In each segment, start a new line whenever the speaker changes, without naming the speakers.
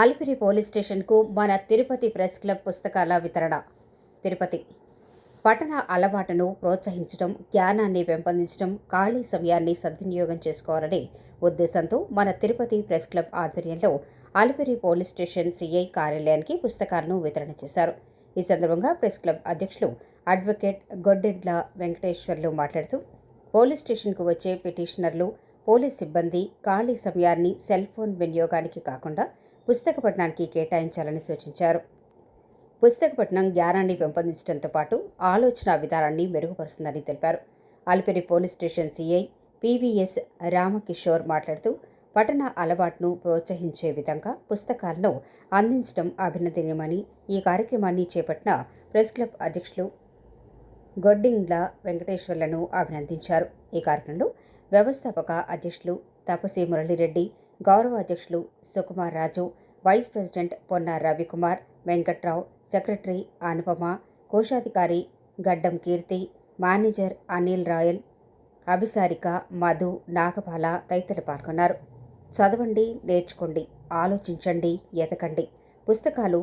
Alipiri police స్టేషన్కు మన Tirupati press club పుస్తకాల వితరణ. తిరుపతి పఠన అలవాటును ప్రోత్సహించడం, జ్ఞానాన్ని పెంపొందించడం, ఖాళీ సమయాన్ని సద్వినియోగం చేసుకోవాలనే ఉద్దేశంతో మన తిరుపతి ప్రెస్ క్లబ్ ఆధ్వర్యంలో ఆలిపిరి పోలీస్ స్టేషన్ సిఐ కార్యాలయానికి పుస్తకాలను వితరణ చేశారు. ఈ సందర్భంగా ప్రెస్ క్లబ్ అధ్యక్షులు అడ్వకేట్ గొడ్డెడ్ల వెంకటేశ్వర్లు మాట్లాడుతూ, పోలీస్ స్టేషన్కు వచ్చే పిటిషనర్లు, పోలీస్ సిబ్బంది ఖాళీ సమయాన్ని సెల్ ఫోన్ వినియోగానికి కాకుండా పుస్తక పఠనానికి కేటాయించాలని సూచించారు. పుస్తక పఠనం జ్ఞానాన్ని పెంపొందించడంతో పాటు ఆలోచన విధానాన్ని మెరుగుపరుస్తుందని తెలిపారు. Alipiri police station CI PVS Ramakishore మాట్లాడుతూ, పఠన అలవాటును ప్రోత్సహించే విధంగా పుస్తకాలను అందించడం అభినందనీయమని ఈ కార్యక్రమాన్ని చేపట్టిన ప్రెస్ క్లబ్ అధ్యక్షులు గొడ్డింగ్ల వెంకటేశ్వర్లను అభినందించారు. ఈ కార్యక్రమంలో వ్యవస్థాపక అధ్యక్షులు తపసి మురళిరెడ్డి, గౌరవ అధ్యక్షులు సుకుమార్ రాజు, వైస్ ప్రెసిడెంట్ పొన్న రవికుమార్, వెంకట్రావు, సెక్రటరీ అనుపమ, కోశాధికారి గడ్డం కీర్తి, మేనేజర్ అనిల్ రాయల్, అభిసారిక, మధు, నాగపాల తదితరులు పాల్గొన్నారు. చదవండి, నేర్చుకోండి, ఆలోచించండి, ఎదకండి. పుస్తకాలు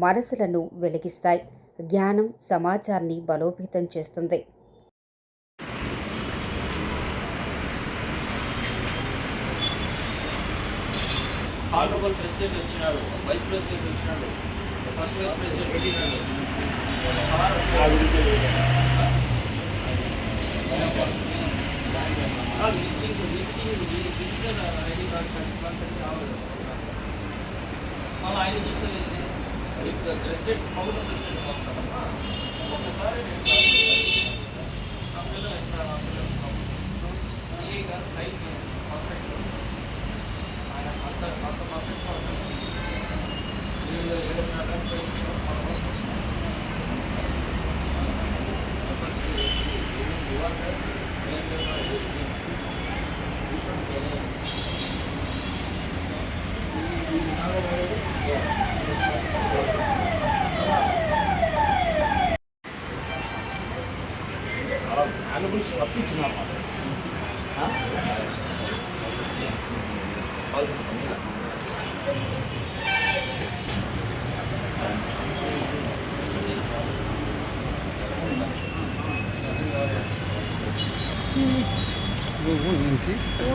మనసులను వెలిగిస్తాయి. జ్ఞానం సమాజాన్ని బలోపేతం చేస్తుంది.
హానరబుల్ ప్రెసిడెంట్ వచ్చినాడు, వైస్ ప్రెసిడెంట్ వచ్చినాడు, ఫస్ట్ వైస్ ప్రెసిడెంట్ వచ్చినాడు. ఐడి కార్డ్ కావాలి. మళ్ళీ ఆయన చూస్తలేదు. ప్రెసిడెంట్ పౌరుల ప్రెసిడెంట్ వస్తానమ్మా ఒకసారి సిఐ గారు టైం పర్ఫెక్ట్. ఆయన అంత పర్ఫెక్ట్ అనుభూతి తప్పించిన
నేను తీస్తా.